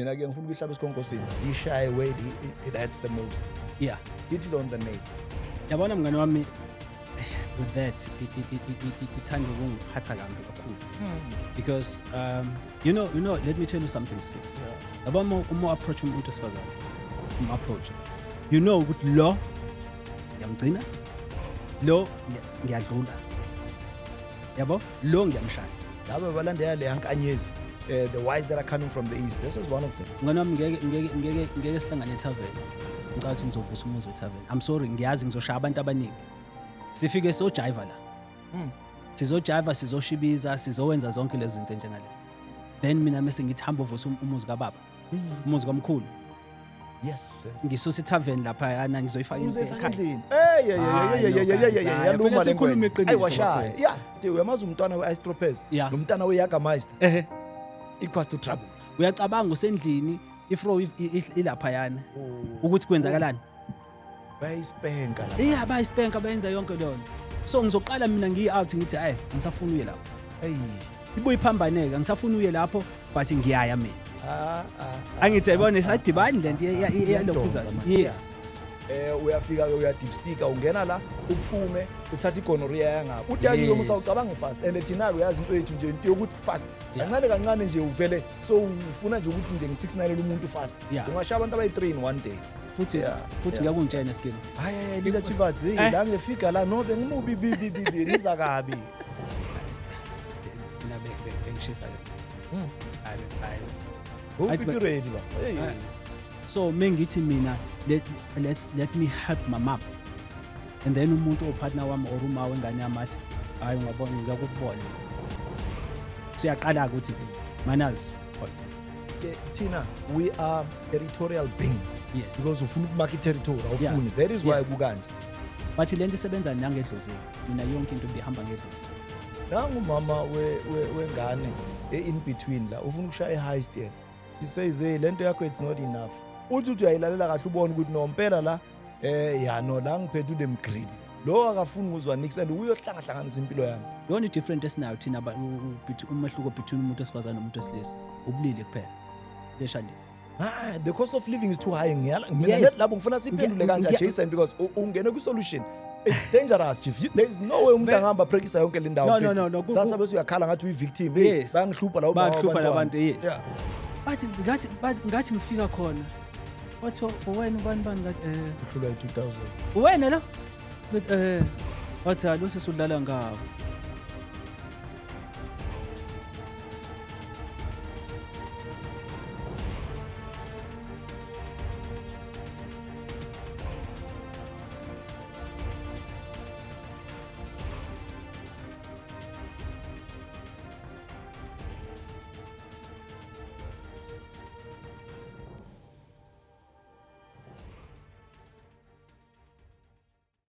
mina ke ngifuna ukuhlaba isikhonkosini zishaye where it hurts the most. Yeah. Hit it on the nail. Yabona mngani wami with that ithanda ukungiphatha kambi kakhulu. Because you know let me tell you something, Skip. Yabona uma approach umuntu osifazana, approach. You know ukuthi lo ngiyamgcina, lo ngiyadlula. Yabo? Lo ngiyamshaya. Laba balandela le hankanyezi. The wise that are coming from the east. This is one of them. Ngani wami ngeke sihlangane etavern. Ngicela ukuthi ngizovusa umuzi wetavern. I'm sorry, ngiyazi ngizoshaya abantu abaningi. Sifike sojiva la. Sizojiva, sizoshibiza, sizowenza zonke lezi zinto njengalezi. Then mina mase ngithamba uvusa umuzi kaBaba. Umuzi kaMkhulu. Yes. Ngisusa etavern lapha yana ngizoyifaka ekhaya. Yaluma le nkweni. Ayiwashaya. Yeah, uyamazi umntwana weAstropez, nomntwana weYagameister. Equals to trouble. Uyacabanga usendlini ifro ilapha yana ukuthi kwenzakalani? Bayispenka lapha. Bayispenka bayenza yonke leyo. So ngizoqala mina ngiyi-out ngithi hayi ngisafuna uye lapho. Ibuye iphambaneka ngisafuna uye lapho but ngiyaya mina. Angithi yabona sadibani lento iyalokhuzana. Yes. Uyafika ke uya deep sticker ungena la uphume uthatha igonorrhea yangapha. Udaki uma usawucabanga fast and thina uyazi into yethu nje into yokuthi fast. Kancane kancane nje uvele so ufuna nje ukuthi nje ngi69 umuntu fast. Ungashaya abantu abayi3 in one day. Futhi ngiyakungitshela Skin. Hayi lila Chivads la ngefika la no bengimubi bibi niza kabi. Mina bengishisa ke. Hayi. Ubi ready ba. So mengithi mina let me help my mom. And then umuntu opartner wami or uma wengane yamathi hayi ungabona ngiyakubona. Siyaqala ukuthi manazi Tina, we are territorial beings. Yes. Because ufuna ukumaka territory awufuni. That is why kukanje. But lento isebenza nangedlozini. Mina yonke into bihamba ngedlozi. Nangu mama wengane in between la ufuna ukushaya eheist yena. He says hey lento yakho it's not enough. Uthi uyayilalela kahle ubone ukuthi nompela la no la ngiphethe udem greedy. Lo akafuni ukuzwa nix and uyohlangahlanganisa impilo yami. Yona different esinayo thina umahluko between umuntu osifazana nomuntu osilisa. Ubulili kuphela. Leshandisa. The cost of living is too high ngiyala. Mina lapho ngifuna siphendule kanje Jason because ungene ku solution. It's dangerous chief. There is no way umuntu angahamba practice yonke le ndawo. No. Sasa bese uyakhala ngathi uyi victim. Bangihlupha la abantu. Yes. But ngathi ngifika khona. Wathi wena ubani ngathi uhlula 2000. Wena lo? But wathi lo sisudlala ngawo.